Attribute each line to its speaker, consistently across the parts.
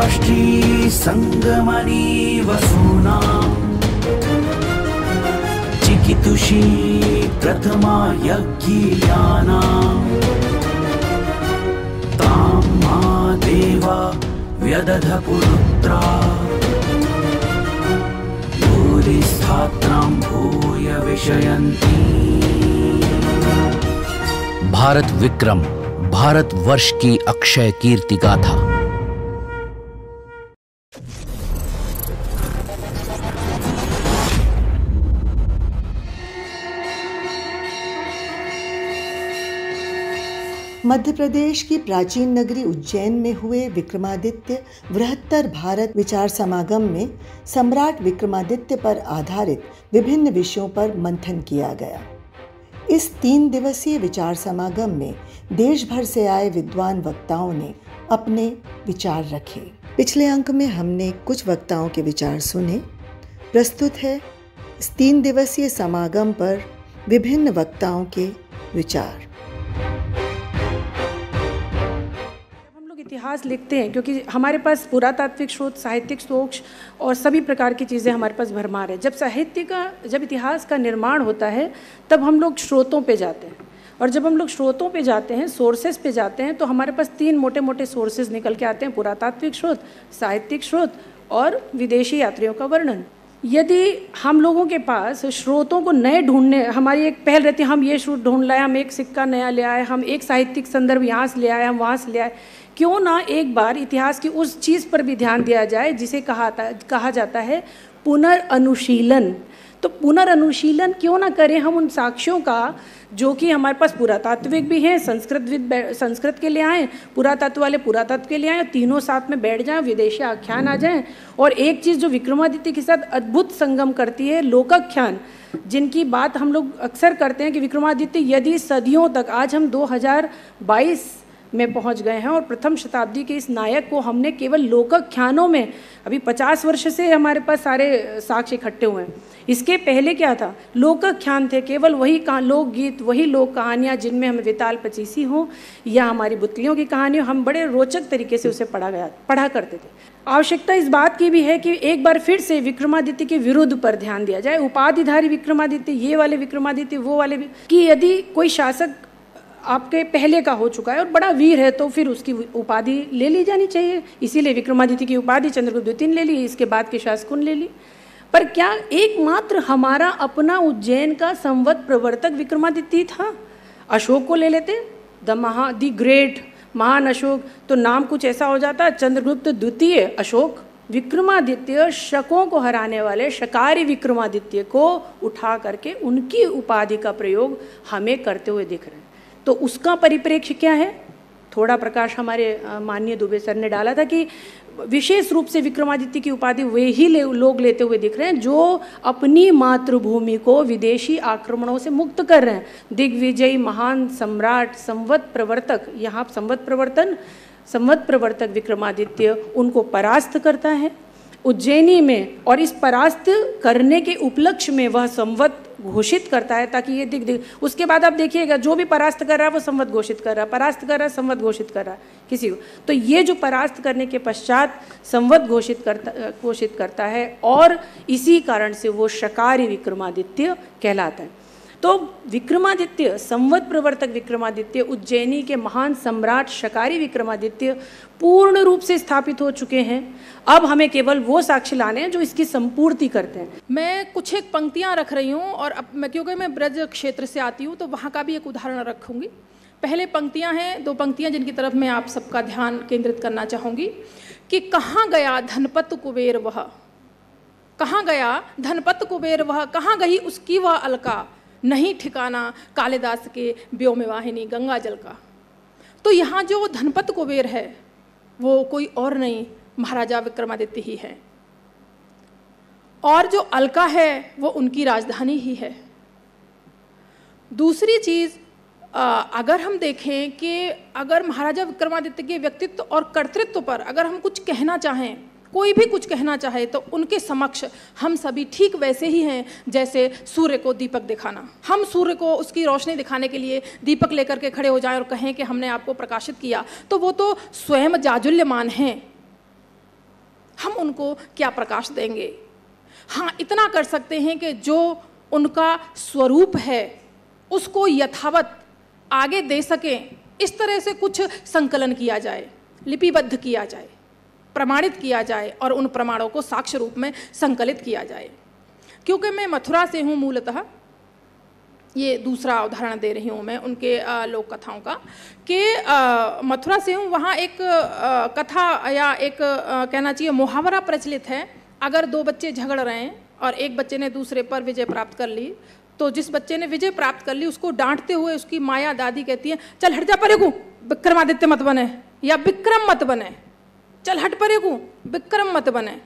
Speaker 1: राष्ट्री संगमनी वसूना चिकितुषी प्रथमा यज्ञियाना तां मा देवा व्यदध पुरुत्रा भूरिस्थात्रां भूय विषयन्ति।
Speaker 2: भारत विक्रम, भारत वर्ष की अक्षय कीर्ति गाथा।
Speaker 3: मध्य प्रदेश की प्राचीन नगरी उज्जैन में हुए विक्रमादित्य बृहत्तर भारत विचार समागम में सम्राट विक्रमादित्य पर आधारित विभिन्न विषयों पर मंथन किया गया। इस 3 दिवसीय विचार समागम में देश भर से आए विद्वान वक्ताओं ने अपने विचार रखे। पिछले अंक में हमने कुछ वक्ताओं के विचार सुने। प्रस्तुत है इस 3 दिवसीय समागम पर विभिन्न वक्ताओं के विचार।
Speaker 4: इतिहास लिखते हैं क्योंकि हमारे पास पुरातात्विक स्रोत, साहित्यिक स्रोत और सभी प्रकार की चीज़ें हमारे पास भरमार है। जब इतिहास का निर्माण होता है तब हम लोग स्रोतों पे जाते हैं, और जब हम लोग स्रोतों पे जाते हैं, सोर्सेज पे जाते हैं, तो हमारे पास 3 मोटे मोटे सोर्सेज निकल के आते हैं: पुरातात्विक स्रोत, साहित्यिक स्रोत और विदेशी यात्रियों का वर्णन। यदि हम लोगों के पास स्रोतों को नए ढूंढने, हमारी एक पहल रहती है, हम ये स्रोत ढूंढ लाए, हम एक सिक्का नया ले आए, हम एक साहित्यिक संदर्भ यहाँ से ले आए, हम वहाँ से ले आए। क्यों ना एक बार इतिहास की उस चीज़ पर भी ध्यान दिया जाए जिसे कहा जाता है पुनर्अनुशीलन। तो पुनर्अनुशीलन क्यों ना करें हम उन साक्ष्यों का जो कि हमारे पास पुरातात्विक भी हैं, संस्कृत के लिए आएँ, पुरातत्व वाले पुरातत्व के लिए आएँ, तीनों साथ में बैठ जाएं, विदेशी आख्यान आ जाएं। और एक चीज़ जो विक्रमादित्य के साथ अद्भुत संगम करती है, लोकाख्यान, जिनकी बात हम लोग अक्सर करते हैं कि विक्रमादित्य यदि सदियों तक, आज हम 2022 में पहुंच गए हैं और प्रथम शताब्दी के इस नायक को हमने केवल लोकाख्यानों में, अभी 50 वर्ष से हमारे पास सारे साक्ष्य इकट्ठे हुए हैं। इसके पहले क्या था? लोकाख्यान थे, केवल वही लोकगीत, वही लोक कहानियाँ जिनमें हमें विताल पचीसी हो या हमारी बुतलियों की कहानी हो, हम बड़े रोचक तरीके से उसे पढ़ा करते थे। आवश्यकता इस बात की भी है कि एक बार फिर से विक्रमादित्य के विरुद्ध पर ध्यान दिया जाए। उपाधिधारी विक्रमादित्य, ये वाले विक्रमादित्य, वो वाले कि यदि कोई शासक आपके पहले का हो चुका है और बड़ा वीर है तो फिर उसकी उपाधि ले ली जानी चाहिए। इसीलिए विक्रमादित्य की उपाधि चंद्रगुप्त द्वितीय ने ले ली, इसके बाद के शासकों ने ले ली। पर क्या एकमात्र हमारा अपना उज्जैन का संवत प्रवर्तक विक्रमादित्य था? अशोक को ले लेते, द ग्रेट, महान अशोक, तो नाम कुछ ऐसा हो जाता, चंद्रगुप्त द्वितीय अशोक। विक्रमादित्य शकों को हराने वाले शकारी विक्रमादित्य को उठा करके उनकी उपाधि का प्रयोग हमें करते हुए दिख रहे हैं। तो उसका परिप्रेक्ष्य क्या है? थोड़ा प्रकाश हमारे माननीय दुबे सर ने डाला था कि विशेष रूप से विक्रमादित्य की उपाधि वे ही लोग लेते हुए दिख रहे हैं जो अपनी मातृभूमि को विदेशी आक्रमणों से मुक्त कर रहे हैं। दिग्विजयी, महान सम्राट, संवत प्रवर्तक, यहाँ संवत प्रवर्तक विक्रमादित्य उनको परास्त करता है उज्जैनी में, और इस परास्त करने के उपलक्ष्य में वह संवत घोषित करता है ताकि ये दिख उसके बाद आप देखिएगा जो भी परास्त कर रहा है वो संवत घोषित कर रहा है, परास्त कर रहा है संवत घोषित कर रहा है किसी को। तो ये जो परास्त करने के पश्चात संवत घोषित करता है और इसी कारण से वो शकारी विक्रमादित्य कहलाता है। तो विक्रमादित्य, संवत प्रवर्तक विक्रमादित्य, उज्जैनी के महान सम्राट शकारी विक्रमादित्य पूर्ण रूप से स्थापित हो चुके हैं। अब हमें केवल वो साक्ष्य लाने हैं जो इसकी संपूर्ति करते हैं।
Speaker 5: मैं कुछ एक पंक्तियां रख रही हूँ और अब क्योंकि मैं ब्रज क्षेत्र से आती हूँ तो वहाँ का भी एक उदाहरण रखूँगी। पहले पंक्तियाँ हैं, 2 पंक्तियाँ जिनकी तरफ मैं आप सबका ध्यान केंद्रित करना चाहूँगी कि कहाँ गया धनपत कुबेर वह, कहाँ गया धनपत कुबेर वह, कहाँ गई उसकी वह अलका, नहीं ठिकाना कालिदास के व्योम वाहिनी गंगा जल का। तो यहाँ जो धनपत कुबेर है वो कोई और नहीं, महाराजा विक्रमादित्य ही है, और जो अलका है वो उनकी राजधानी ही है। दूसरी चीज़, अगर हम देखें कि अगर महाराजा विक्रमादित्य के व्यक्तित्व और कर्तृत्व पर अगर हम कुछ कहना चाहें, कोई भी कुछ कहना चाहे, तो उनके समक्ष हम सभी ठीक वैसे ही हैं जैसे सूर्य को दीपक दिखाना। हम सूर्य को उसकी रोशनी दिखाने के लिए दीपक लेकर के खड़े हो जाएं और कहें कि हमने आपको प्रकाशित किया, तो वो तो स्वयं जाजुल्यमान हैं। हम उनको क्या प्रकाश देंगे? हाँ, इतना कर सकते हैं कि जो उनका स्वरूप है उसको यथावत आगे दे सकें, इस तरह से कुछ संकलन किया जाए, लिपिबद्ध किया जाए, प्रमाणित किया जाए और उन प्रमाणों को साक्ष्य रूप में संकलित किया जाए। क्योंकि मैं मथुरा से हूँ मूलतः, ये दूसरा उदाहरण दे रही हूँ मैं उनके लोक कथाओं का, कि मथुरा से हूँ। वहाँ एक कथा या एक कहना चाहिए मुहावरा प्रचलित है, अगर दो बच्चे झगड़ रहे हैं और एक बच्चे ने दूसरे पर विजय प्राप्त कर ली, तो जिस बच्चे ने विजय प्राप्त कर ली उसको डांटते हुए उसकी माया दादी कहती है, चल हट जा परे को, विक्रमादित्य मत बने, या विक्रम मत बने, चल हट परे को, विक्रम मत बने।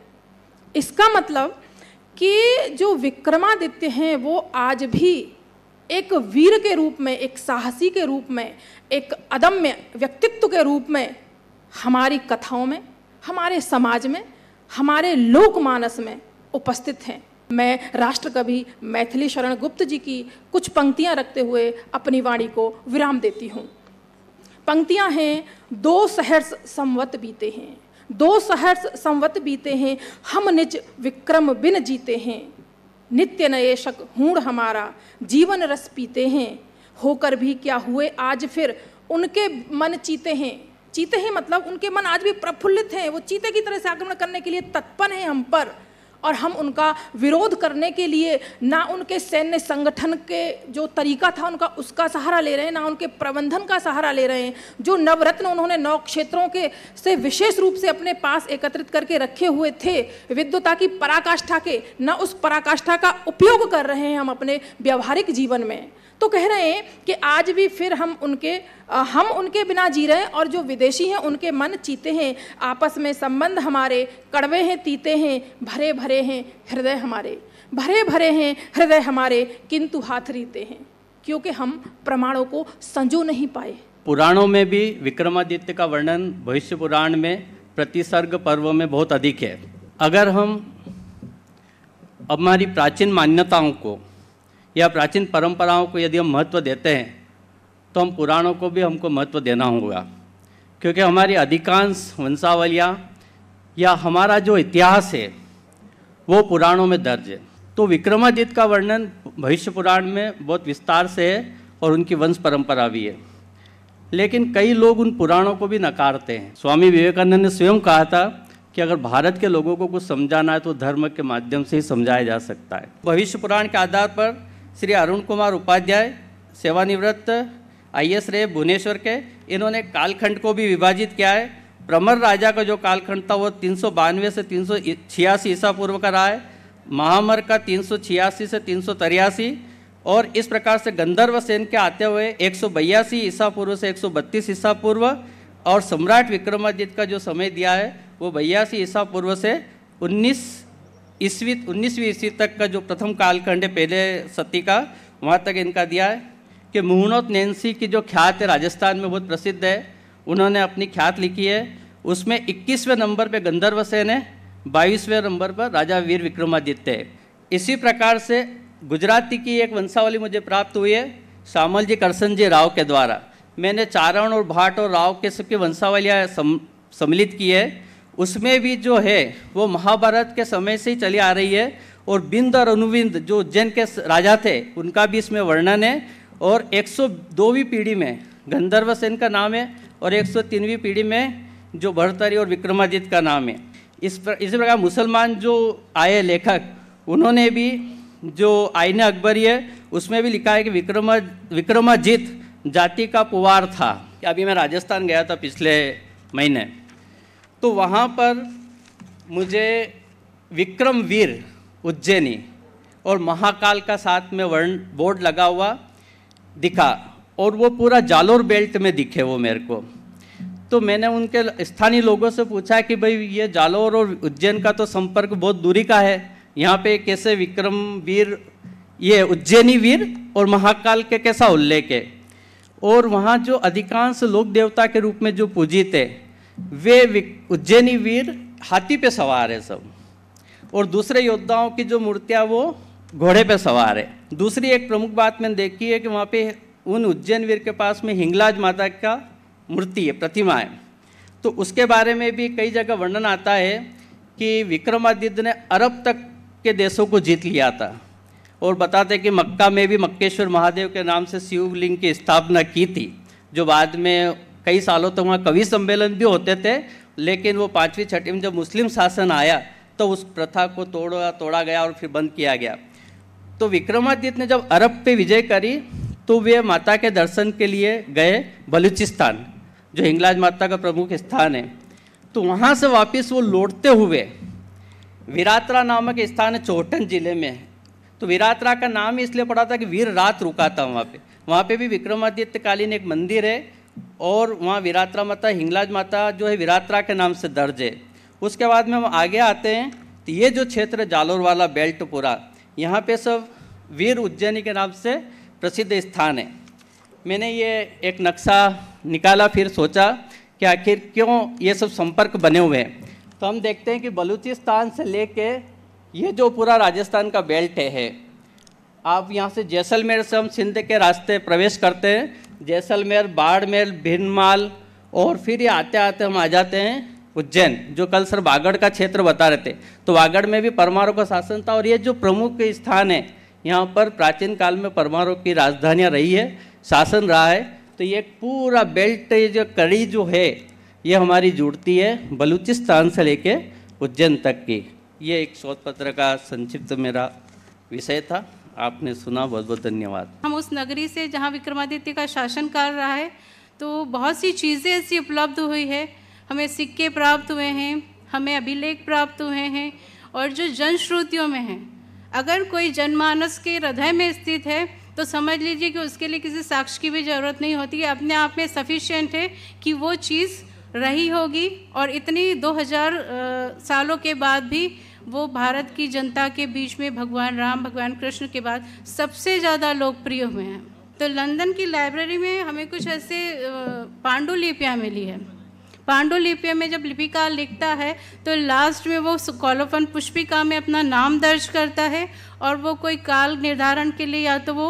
Speaker 5: इसका मतलब कि जो विक्रमादित्य हैं वो आज भी एक वीर के रूप में, एक साहसी के रूप में, एक अदम्य व्यक्तित्व के रूप में हमारी कथाओं में, हमारे समाज में, हमारे लोकमानस में उपस्थित हैं। मैं राष्ट्रकवि मैथिली शरण गुप्त जी की कुछ पंक्तियां रखते हुए अपनी वाणी को विराम देती हूँ। पंक्तियां हैं, 2 सहर्ष संवत बीते हैं, 2 सहर्ष संवत बीते हैं, हम निज विक्रम बिन जीते हैं, नित्य नयेशक हूण हमारा जीवन रस पीते हैं, होकर भी क्या हुए आज फिर उनके मन चीते हैं। चीते हैं मतलब उनके मन आज भी प्रफुल्लित हैं, वो चीते की तरह से आक्रमण करने के लिए तत्पर हैं हम पर, और हम उनका विरोध करने के लिए ना उनके सैन्य संगठन के जो तरीका था उनका उसका सहारा ले रहे हैं, ना उनके प्रबंधन का सहारा ले रहे हैं। जो नवरत्न उन्होंने 9 क्षेत्रों के से विशेष रूप से अपने पास एकत्रित करके रखे हुए थे विद्वता की पराकाष्ठा के, ना उस पराकाष्ठा का उपयोग कर रहे हैं हम अपने व्यवहारिक जीवन में। तो कह रहे हैं कि आज भी फिर हम उनके बिना जी रहे हैं, और जो विदेशी हैं उनके मन चीते हैं, आपस में संबंध हमारे कड़वे हैं तीते हैं, भरे भरे हैं हृदय हमारे, भरे भरे हैं हृदय हमारे, किंतु हाथ रीते हैं, क्योंकि हम प्रमाणों को संजो नहीं पाए।
Speaker 6: पुराणों में भी विक्रमादित्य का वर्णन भविष्य पुराण में प्रतिसर्ग पर्व में बहुत अधिक है। अगर हम हमारी प्राचीन मान्यताओं को या प्राचीन परंपराओं को यदि हम महत्व देते हैं तो हम पुराणों को भी हमको महत्व देना होगा, क्योंकि हमारी अधिकांश वंशावलियाँ या हमारा जो इतिहास है वो पुराणों में दर्ज है। तो विक्रमादित्य का वर्णन भविष्य पुराण में बहुत विस्तार से है और उनकी वंश परंपरा भी है, लेकिन कई लोग उन पुराणों को भी नकारते हैं। स्वामी विवेकानंद ने स्वयं कहा था कि अगर भारत के लोगों को कुछ समझाना है तो धर्म के माध्यम से ही समझाया जा सकता है। भविष्य पुराण के आधार पर श्री अरुण कुमार उपाध्याय, सेवानिवृत्त IAS रहे भुवनेश्वर के, इन्होंने कालखंड को भी विभाजित किया है। प्रमर राजा का जो कालखंड था वो 392 से 386 ईसा पूर्व का रहा है, महामर का 386 से 383, और इस प्रकार से गंधर्व सेन के आते हुए 182 ईसा पूर्व से 132 ईसा पूर्व, और सम्राट विक्रमादित्य का जो समय दिया है वो 82 ईसा पूर्व से 19वीं ईस्वी तक का जो प्रथम कालखंड है पहले सती का, वहाँ तक इनका दिया है। कि मुहूर्त नैन्सी की जो ख्यात है राजस्थान में बहुत प्रसिद्ध है, उन्होंने अपनी ख्यात लिखी है, उसमें 21वें नंबर पे गंधर्व सेन है, 22वें नंबर पर राजा वीर विक्रमादित्य है। इसी प्रकार से गुजराती की एक वंशावली मुझे प्राप्त हुई है श्यामल जी करसन जी राव के द्वारा। मैंने चारण और भाट और राव के सबकी वंशावलियाँ सम्मिलित की है। उसमें भी जो है वो महाभारत के समय से ही चली आ रही है, और बिंद और अनुबिंद जो उज्जैन के राजा थे उनका भी इसमें वर्णन है। और 102वीं पीढ़ी में गंधर्व सेन का नाम है, और 103वीं पीढ़ी में जो भर्तरी और विक्रमादित्य का नाम है। इसी प्रकार मुसलमान जो आए लेखक, उन्होंने भी जो आईने अकबरी है उसमें भी लिखा है कि विक्रमाजित जाति का पुवार था। अभी मैं राजस्थान गया था पिछले महीने, तो वहाँ पर मुझे विक्रम वीर उज्जैनी और महाकाल का साथ में वर्ण बोर्ड लगा हुआ दिखा, और वो पूरा जालोर बेल्ट में दिखे वो मेरे को। तो मैंने उनके स्थानीय लोगों से पूछा कि भाई ये जालोर और उज्जैन का तो संपर्क बहुत दूरी का है, यहाँ पे कैसे विक्रम वीर, ये उज्जैनी वीर और महाकाल के कैसा उल्लेख है। और वहाँ जो अधिकांश लोक देवता के रूप में जो पूजित है वे उज्जैनी वीर हाथी पे सवार है सब, और दूसरे योद्धाओं की जो मूर्तियाँ वो घोड़े पे सवार है। दूसरी एक प्रमुख बात मैंने देखी है कि वहाँ पे उन उज्जैन वीर के पास में हिंगलाज माता का मूर्ति है, प्रतिमा है। तो उसके बारे में भी कई जगह वर्णन आता है कि विक्रमादित्य ने अरब तक के देशों को जीत लिया था और बताते कि मक्का में भी मक्केश्वर महादेव के नाम से शिवलिंग की स्थापना की थी, जो बाद में कई सालों तक वहाँ कवि सम्मेलन भी होते थे, लेकिन वो 5वीं 6वीं में जब मुस्लिम शासन आया तो उस प्रथा को तोड़ा गया और फिर बंद किया गया। तो विक्रमादित्य ने जब अरब पे विजय करी तो वे माता के दर्शन के लिए गए बलूचिस्तान, जो हिंगलाज माता का प्रमुख स्थान है। तो वहाँ से वापस वो लौटते हुए वीरात्रा नामक स्थान है चौहटन जिले में। तो वीरात्रा का नाम इसलिए पड़ा था कि वीर रात रुका था वहाँ पे भी विक्रमादित्य कालीन एक मंदिर है और वहाँ वीरात्रा माता, हिंगलाज माता जो है वीरात्रा के नाम से दर्ज है। उसके बाद में हम आगे आते हैं तो ये जो क्षेत्र जालोर वाला बेल्ट पूरा, यहाँ पे सब वीर उज्जैनी के नाम से प्रसिद्ध स्थान है। मैंने ये एक नक्शा निकाला, फिर सोचा कि आखिर क्यों ये सब संपर्क बने हुए हैं। तो हम देखते हैं कि बलूचिस्तान से लेके ये जो पूरा राजस्थान का बेल्ट है, आप यहाँ से जैसलमेर से हम सिंध के रास्ते प्रवेश करते हैं, जैसलमेर, बाड़मेर, भिनमाल, और फिर ये आते आते हम आ जाते हैं उज्जैन, जो कल सर वागड़ का क्षेत्र बता रहे थे। तो वागड़ में भी परमारों का शासन था और ये जो प्रमुख स्थान है, यहाँ पर प्राचीन काल में परमारों की राजधानियाँ रही है, शासन रहा है। तो ये पूरा बेल्ट, ये जो कड़ी जो है, ये हमारी जुड़ती है बलूचिस्तान से लेके उज्जैन तक की। ये एक शोध पत्र का संक्षिप्त मेरा विषय था, आपने सुना, बहुत बहुत धन्यवाद।
Speaker 7: हम उस नगरी से जहाँ विक्रमादित्य का शासनकाल रहा है, तो बहुत सी चीज़ें ऐसी उपलब्ध हुई है। हमें सिक्के प्राप्त हुए हैं, हमें अभिलेख प्राप्त हुए हैं, और जो जनश्रुतियों में हैं, अगर कोई जनमानस के हृदय में स्थित है तो समझ लीजिए कि उसके लिए किसी साक्ष्य की भी ज़रूरत नहीं होती है, अपने आप में सफिशिएंट है कि वो चीज़ रही होगी। और इतनी 2000 सालों के बाद भी वो भारत की जनता के बीच में भगवान राम, भगवान कृष्ण के बाद सबसे ज़्यादा लोकप्रिय हुए हैं। तो लंदन की लाइब्रेरी में हमें कुछ ऐसे पांडुलिपियाँ मिली है। पांडुलिपियों में जब लिपिकार लिखता है तो लास्ट में वो कॉलोफन पुष्पिका में अपना नाम दर्ज करता है, और वो कोई काल निर्धारण के लिए या तो वो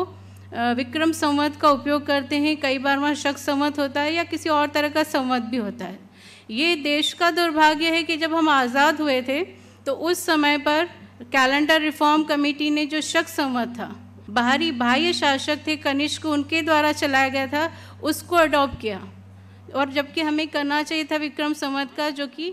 Speaker 7: विक्रम संवत का उपयोग करते हैं, कई बार वहाँ शक संवत होता है या किसी और तरह का संवत भी होता है। ये देश का दुर्भाग्य है कि जब हम आज़ाद हुए थे तो उस समय पर कैलेंडर रिफॉर्म कमेटी ने जो शक संवत था, बाह्य शासक थे कनिष्क, उनके द्वारा चलाया गया था, उसको अडॉप्ट किया। और जबकि हमें करना चाहिए था विक्रम संवत का, जो कि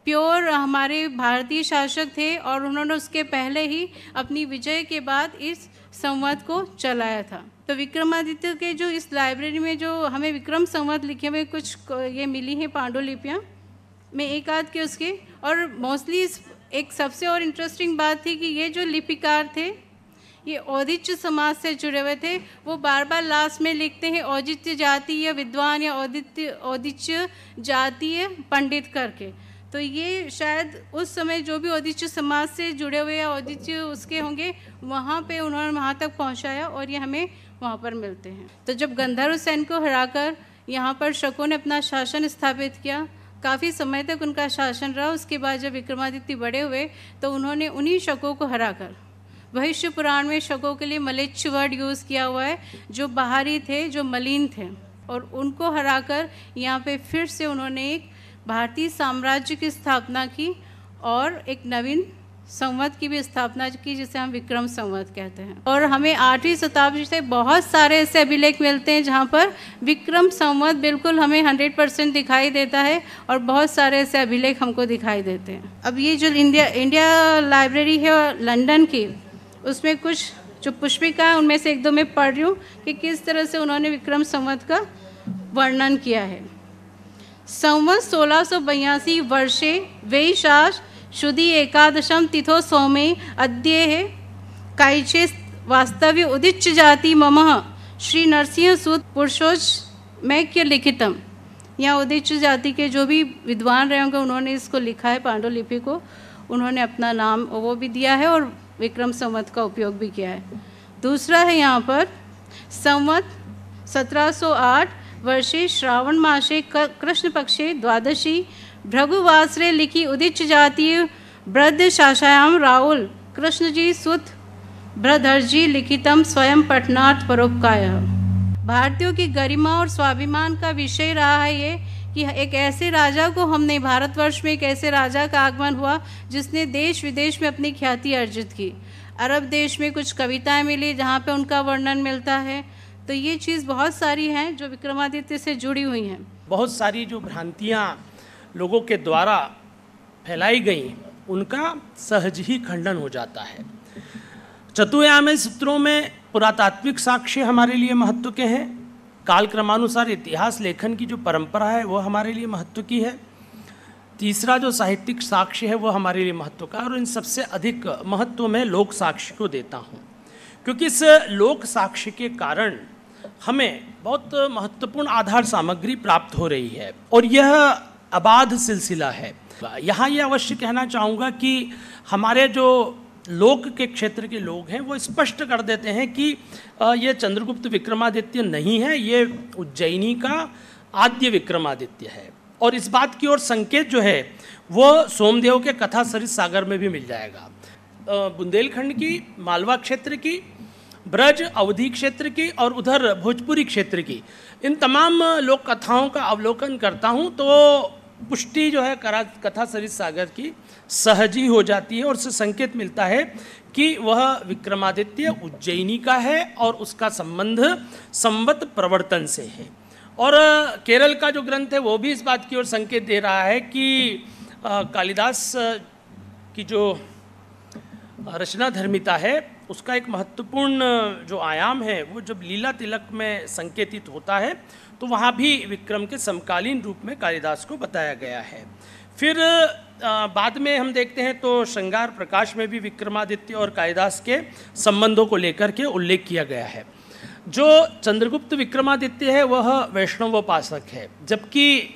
Speaker 7: प्योर हमारे भारतीय शासक थे, और उन्होंने उसके पहले ही अपनी विजय के बाद इस संवत को चलाया था। तो विक्रमादित्य के जो इस लाइब्रेरी में जो हमें विक्रम संवत लिखे हुए कुछ ये मिली हैं पांडुलिपियाँ, मैं एक आध के उसके, और मोस्टली एक सबसे और इंटरेस्टिंग बात थी कि ये जो लिपिकार थे ये औदिच्य समाज से जुड़े हुए थे। वो बार बार लास्ट में लिखते हैं औदिच्य जातीय विद्वान या औदिच्य जातीय पंडित करके। तो ये शायद उस समय जो भी औदिच्य समाज से जुड़े हुए या औदिच्य उसके होंगे, वहाँ पे उन्होंने वहाँ तक पहुँचाया, और ये हमें वहाँ पर मिलते हैं। तो जब गंधर्व सेन को हराकर यहाँ पर शकों ने अपना शासन स्थापित किया, काफ़ी समय तक उनका शासन रहा। उसके बाद जब विक्रमादित्य बड़े हुए तो उन्होंने उन्हीं शकों को हराकर, भविष्य पुराण में शकों के लिए मलेच्छ वर्ड यूज़ किया हुआ है, जो बाहरी थे, जो मलिन थे, और उनको हराकर यहाँ पे फिर से उन्होंने एक भारतीय साम्राज्य की स्थापना की और एक नवीन संवत की भी स्थापना की, जिसे हम विक्रम संवत कहते हैं। और हमें 8वीं शताब्दी से बहुत सारे ऐसे अभिलेख मिलते हैं जहाँ पर विक्रम संवत बिल्कुल हमें 100% दिखाई देता है, और बहुत सारे ऐसे अभिलेख हमको दिखाई देते हैं। अब ये जो इंडिया लाइब्रेरी है लंदन की, उसमें कुछ जो पुष्पिका है उनमें से एक दो मैं पढ़ रही हूँ कि किस तरह से उन्होंने विक्रम संवत का वर्णन किया है। संवत 1682 वर्षे वैशाख शुद्धि एकादशम तिथो सौमे अद्ये कायचे वास्तव्य उदिच्य जाति ममः श्री नरसिंह सूत पुरुषोज मैक्य लिखितम। यहाँ उदिच्य जाति के जो भी विद्वान रहे होंगे उन्होंने इसको लिखा है, पांडुलिपि को उन्होंने अपना नाम वो भी दिया है और विक्रम संवत का उपयोग भी किया है। दूसरा है यहाँ पर संवत 1708 वर्षे श्रावण मासे कृष्ण पक्षे द्वादशी भृगुवासरे लिखी उदिच्य जातीय वृद्ध शासायाम राहुल कृष्णजी सुत भ्रधरजी लिखितम स्वयं पठनार्थ परोपकाय। भारतीयों की गरिमा और स्वाभिमान का विषय रहा है ये कि एक ऐसे राजा को हमने, भारतवर्ष में एक ऐसे राजा का आगमन हुआ जिसने देश विदेश में अपनी ख्याति अर्जित की। अरब देश में कुछ कविताएं मिली जहाँ पे उनका वर्णन मिलता है। तो ये चीज़ बहुत सारी हैं जो विक्रमादित्य से जुड़ी हुई हैं।
Speaker 8: बहुत सारी जो भ्रांतियाँ लोगों के द्वारा फैलाई गई उनका सहज ही खंडन हो जाता है। चतुर्यामी सूत्रों में पुरातात्विक साक्ष्य हमारे लिए महत्व के हैं, कालक्रमानुसार इतिहास लेखन की जो परंपरा है वो हमारे लिए महत्व की है, तीसरा जो साहित्यिक साक्ष्य है वो हमारे लिए महत्व का, और इन सबसे अधिक महत्व मैं लोक साक्ष्य को देता हूँ, क्योंकि इस लोक साक्ष्य के कारण हमें बहुत महत्वपूर्ण आधार सामग्री प्राप्त हो रही है और यह अबाध सिलसिला है। यहाँ ये अवश्य कहना चाहूँगा कि हमारे जो लोक के क्षेत्र के लोग हैं वो स्पष्ट कर देते हैं कि ये चंद्रगुप्त विक्रमादित्य नहीं है, ये उज्जैनी का आद्य विक्रमादित्य है। और इस बात की ओर संकेत जो है वो सोमदेव के कथा सरित सागर में भी मिल जाएगा। बुंदेलखंड की, मालवा क्षेत्र की, ब्रज अवधी क्षेत्र की और उधर भोजपुरी क्षेत्र की, इन तमाम लोक कथाओं का अवलोकन करता हूँ तो पुष्टि जो है कथा सरित सागर की सहज ही हो जाती है और उससे संकेत मिलता है कि वह विक्रमादित्य उज्जैनी का है और उसका संबंध संवत प्रवर्तन से है। और केरल का जो ग्रंथ है वो भी इस बात की ओर संकेत दे रहा है कि कालिदास की जो रचना धर्मिता है उसका एक महत्वपूर्ण जो आयाम है वो जब लीला तिलक में संकेतित होता है तो वहाँ भी विक्रम के समकालीन रूप में कालिदास को बताया गया है। फिर बाद में हम देखते हैं तो श्रृंगार प्रकाश में भी विक्रमादित्य और कालिदास के संबंधों को लेकर के उल्लेख किया गया है। जो चंद्रगुप्त विक्रमादित्य है वह वैष्णवोपासक है, जबकि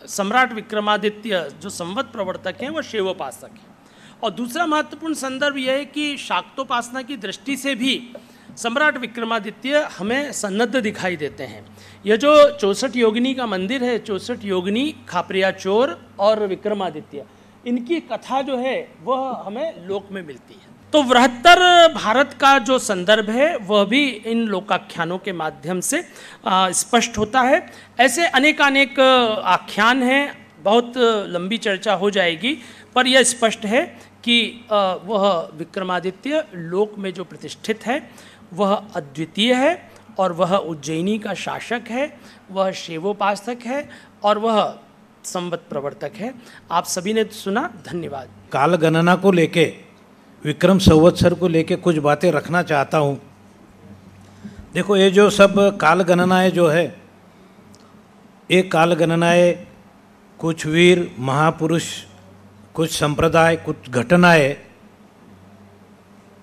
Speaker 8: सम्राट विक्रमादित्य जो संवत प्रवर्तक हैं वह शैवोपासक है। और दूसरा महत्वपूर्ण संदर्भ यह है कि शाक्तोपासना की दृष्टि से भी सम्राट विक्रमादित्य हमें सन्नद्ध दिखाई देते हैं। यह जो 64 योगिनी का मंदिर है, 64 योगिनी, खापरिया चोर और विक्रमादित्य, इनकी कथा जो है वह हमें लोक में मिलती है। तो वृहत्तर भारत का जो संदर्भ है वह भी इन लोकाख्यानों के माध्यम से स्पष्ट होता है। ऐसे अनेकानेक आख्यान हैं, बहुत लंबी चर्चा हो जाएगी, पर यह स्पष्ट है कि वह विक्रमादित्य लोक में जो प्रतिष्ठित है वह अद्वितीय है और वह उज्जैनी का शासक है, वह शैवोपासक है और वह संवत प्रवर्तक है। आप सभी ने सुना, धन्यवाद।
Speaker 9: काल गणना को लेके, विक्रम संवत्सर को लेके कुछ बातें रखना चाहता हूँ। देखो, ये जो सब काल गणनाएँ जो है, ये काल गणनाएँ कुछ वीर महापुरुष, कुछ संप्रदाय, कुछ घटनाएँ,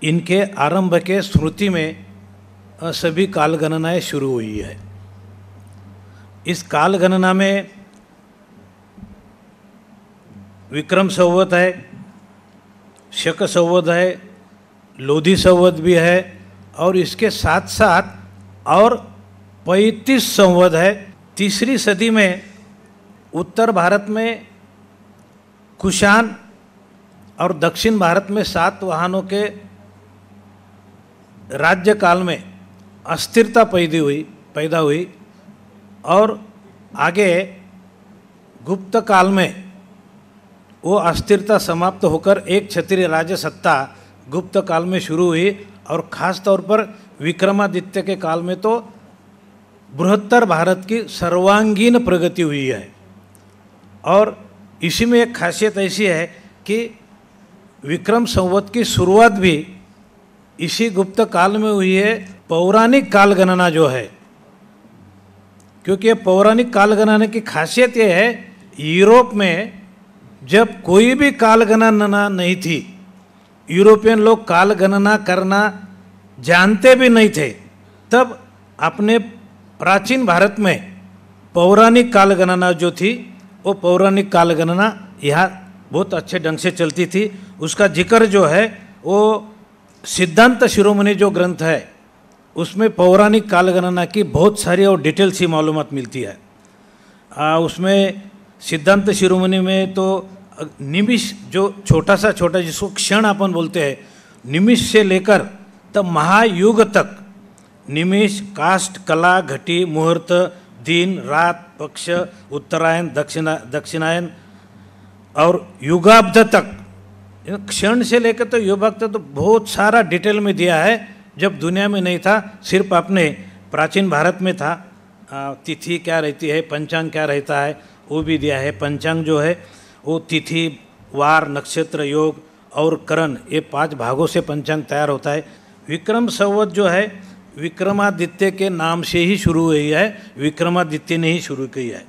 Speaker 9: इनके आरंभ के स्मृति में सभी काल गणनाएँ शुरू हुई है। इस काल गणना में विक्रम संवत है, शक संवत है, लोधी संवत भी है और इसके साथ साथ और 35 संवत है। तीसरी सदी में उत्तर भारत में कुषाण और दक्षिण भारत में सातवाहनों के राज्य काल में अस्थिरता पैदा हुई और आगे गुप्त काल में वो अस्थिरता समाप्त होकर एक क्षत्रिय राज्य सत्ता गुप्त काल में शुरू हुई और ख़ास तौर पर विक्रमादित्य के काल में तो बृहत्तर भारत की सर्वांगीण प्रगति हुई है। और इसी में एक खासियत ऐसी है कि विक्रम संवत की शुरुआत भी इसी गुप्त काल में हुई है, पौराणिक काल गणना जो है। क्योंकि पौराणिक काल गणना की खासियत यह है, यूरोप में जब कोई भी काल गणना नहीं थी, यूरोपियन लोग काल गणना करना जानते भी नहीं थे, तब अपने प्राचीन भारत में पौराणिक काल गणना जो थी वो पौराणिक काल गणना यहाँ बहुत अच्छे ढंग से चलती थी। उसका जिक्र जो है वो सिद्धांत शिरोमणि जो ग्रंथ है उसमें पौराणिक काल गणना की बहुत सारी और डिटेल सी मालूमात मिलती है। उसमें सिद्धांत शिरोमणि में तो निमिष जो छोटा जिसको क्षण अपन बोलते हैं, निमिष से लेकर तब महायुग तक निमिष, काष्ठ, कला, घटी, मुहूर्त, दिन, रात, पक्ष, उत्तरायण, दक्षिणायन और युगाब्द तक, क्षण से लेकर तो युगाब्द तक तो बहुत सारा डिटेल में दिया है। जब दुनिया में नहीं था, सिर्फ अपने प्राचीन भारत में था। तिथि क्या रहती है, पंचांग क्या रहता है, वो भी दिया है। पंचांग जो है वो तिथि, वार, नक्षत्र, योग और करण, ये 5 भागों से पंचांग तैयार होता है। विक्रम संवत जो है विक्रमादित्य के नाम से ही शुरू हुई है, विक्रमादित्य ने ही शुरू की है।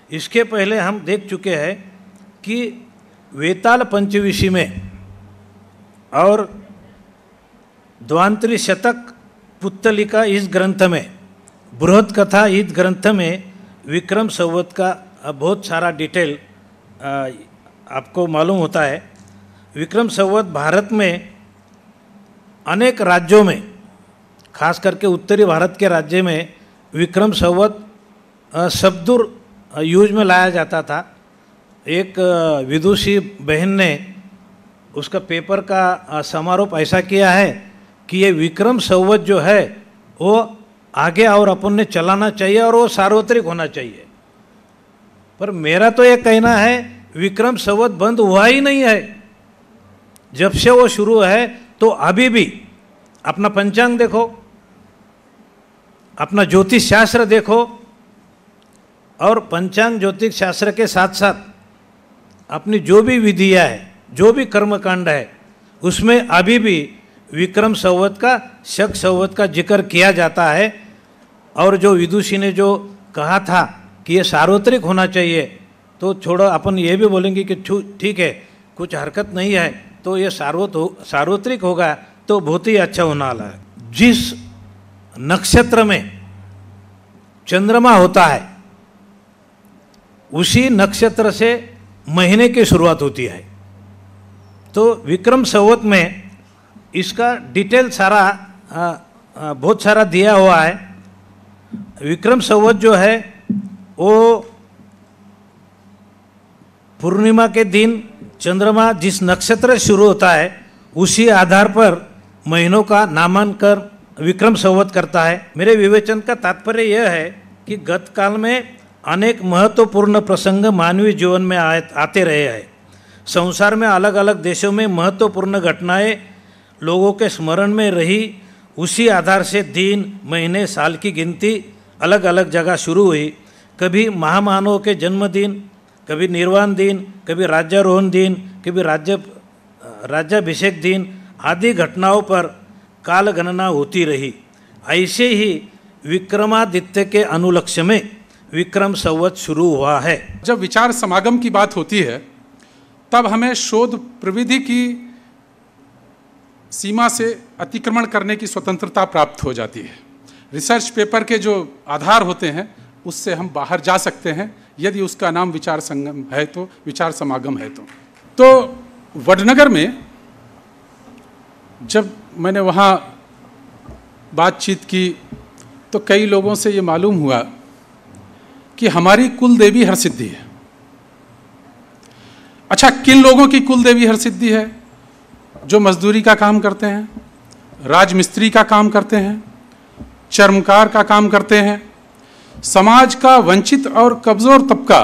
Speaker 9: इसके पहले हम देख चुके हैं कि वेताल पंचविशी में और द्वांतरी शतक पुत्तलिका इस ग्रंथ में, बृहद कथा इस ग्रंथ में विक्रम संवत का बहुत सारा डिटेल आपको मालूम होता है। विक्रम संवत भारत में अनेक राज्यों में, खास करके उत्तरी भारत के राज्य में विक्रम संवत शब्दुर यूज में लाया जाता था। एक विदुषी बहन ने उसका पेपर का समारोह ऐसा किया है कि ये विक्रम संवत जो है वो आगे और अपन ने चलाना चाहिए और वो सार्वत्रिक होना चाहिए। पर मेरा तो ये कहना है विक्रम संवत बंद हुआ ही नहीं है। जब से वो शुरू है तो अभी भी अपना पंचांग देखो, अपना ज्योतिष शास्त्र देखो, और पंचांग ज्योतिष शास्त्र के साथ साथ अपनी जो भी विधियाँ है, जो भी कर्मकांड है, उसमें अभी भी विक्रम संवत का, शक संवत का जिक्र किया जाता है। और जो विदुषी ने जो कहा था कि ये सार्वत्रिक होना चाहिए, तो छोड़ो अपन ये भी बोलेंगे कि ठीक है, कुछ हरकत नहीं है, तो ये सार्वत्रिक होगा तो बहुत ही अच्छा होने वाला है। जिस नक्षत्र में चंद्रमा होता है उसी नक्षत्र से महीने की शुरुआत होती है। तो विक्रम संवत में इसका डिटेल सारा बहुत सारा दिया हुआ है। विक्रम संवत जो है वो पूर्णिमा के दिन चंद्रमा जिस नक्षत्र से शुरू होता है उसी आधार पर महीनों का नामांकन विक्रम संवत करता है। मेरे विवेचन का तात्पर्य यह है कि गत काल में अनेक महत्वपूर्ण प्रसंग मानवीय जीवन में आते रहे हैं। संसार में अलग अलग देशों में महत्वपूर्ण घटनाएं लोगों के स्मरण में रही, उसी आधार से दिन, महीने, साल की गिनती अलग अलग जगह शुरू हुई। कभी महामानवों के जन्मदिन, कभी निर्वाण दिन, कभी राज्यारोहण दिन, कभी राज्याभिषेक दिन आदि घटनाओं पर काल गणना होती रही। ऐसे ही विक्रमादित्य के अनुलक्ष्य में विक्रम संवत शुरू हुआ है।
Speaker 10: जब विचार समागम की बात होती है तब हमें शोध प्रविधि की सीमा से अतिक्रमण करने की स्वतंत्रता प्राप्त हो जाती है। रिसर्च पेपर के जो आधार होते हैं उससे हम बाहर जा सकते हैं, यदि उसका नाम विचार संगम है तो, विचार समागम है तो वडनगर में जब मैंने वहाँ बातचीत की तो कई लोगों से ये मालूम हुआ कि हमारी कुल देवी हरसिद्धि है। अच्छा, किन लोगों की कुल देवी हरसिद्धि है? जो मजदूरी का काम करते हैं, राजमिस्त्री का काम करते हैं, चर्मकार का काम करते हैं, समाज का वंचित और कमजोर तबका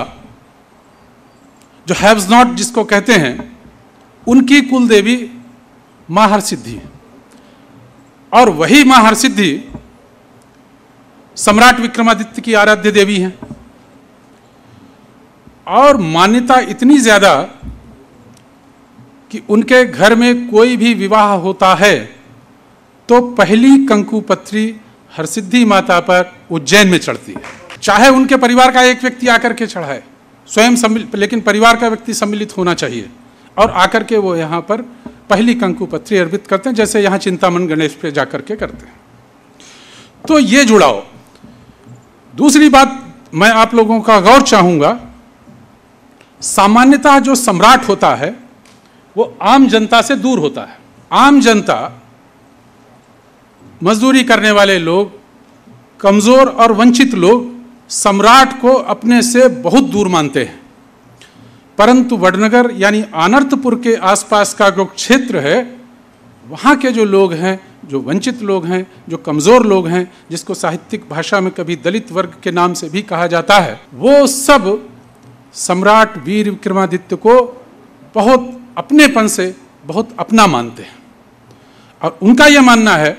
Speaker 10: जो हैव्स नॉट जिसको कहते हैं, उनकी कुल देवी मां हरसिद्धि है। और वही मां हरसिद्धि सम्राट विक्रमादित्य की आराध्य देवी हैं। और मान्यता इतनी ज्यादा कि उनके घर में कोई भी विवाह होता है तो पहली कंकुपत्री हरसिद्धि माता पर उज्जैन में चढ़ती है। चाहे उनके परिवार का एक व्यक्ति आकर के चढ़ाए, स्वयं सम्मिलित, लेकिन परिवार का व्यक्ति सम्मिलित होना चाहिए और आकर के वो यहाँ पर पहली कंकुपत्री अर्पित करते हैं, जैसे यहाँ चिंतामन गणेश पे जाकर के करते हैं। तो ये जुड़ाओ। दूसरी बात मैं आप लोगों का गौर चाहूंगा, सामान्यतः जो सम्राट होता है वो आम जनता से दूर होता है। आम जनता, मजदूरी करने वाले लोग, कमजोर और वंचित लोग सम्राट को अपने से बहुत दूर मानते हैं। परंतु वडनगर यानी आनर्तपुर के आसपास का जो क्षेत्र है, वहाँ के जो लोग हैं जो वंचित लोग हैं, जो कमज़ोर लोग हैं, जिसको साहित्यिक भाषा में कभी दलित वर्ग के नाम से भी कहा जाता है, वो सब सम्राट वीर विक्रमादित्य को बहुत अपनेपन से बहुत अपना मानते हैं। और उनका यह मानना है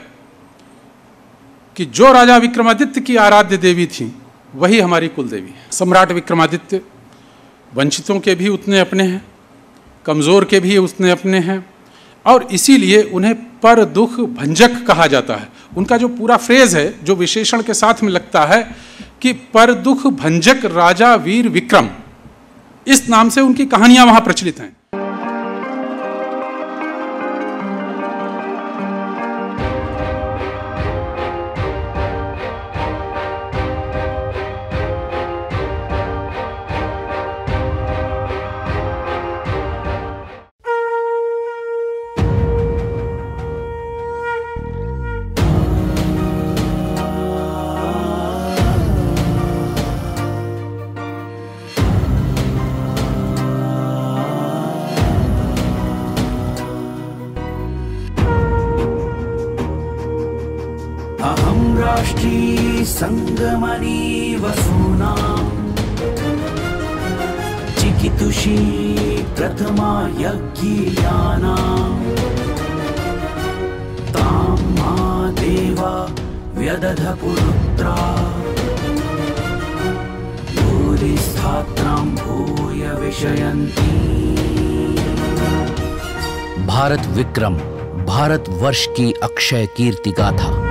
Speaker 10: कि जो राजा विक्रमादित्य की आराध्य देवी थी वही हमारी कुल देवी है। सम्राट विक्रमादित्य वंचितों के भी उतने अपने हैं, कमज़ोर के भी उतने अपने हैं, और इसीलिए उन्हें पर दुख भंजक कहा जाता है। उनका जो पूरा फ्रेज है, जो विशेषण के साथ में लगता है कि पर दुख भंजक राजा वीर विक्रम, इस नाम से उनकी कहानियां वहां प्रचलित हैं।
Speaker 1: अहं राष्ट्री संगमनी वसूनां चिकितुषी प्रथमा यज्ञियानां तां मा देवा व्यदध पुरुत्रा भूरिस्थात्रां भूय विषयन्ति।
Speaker 2: भारत विक्रम भारतवर्ष की अक्षय कीर्ति गाथा।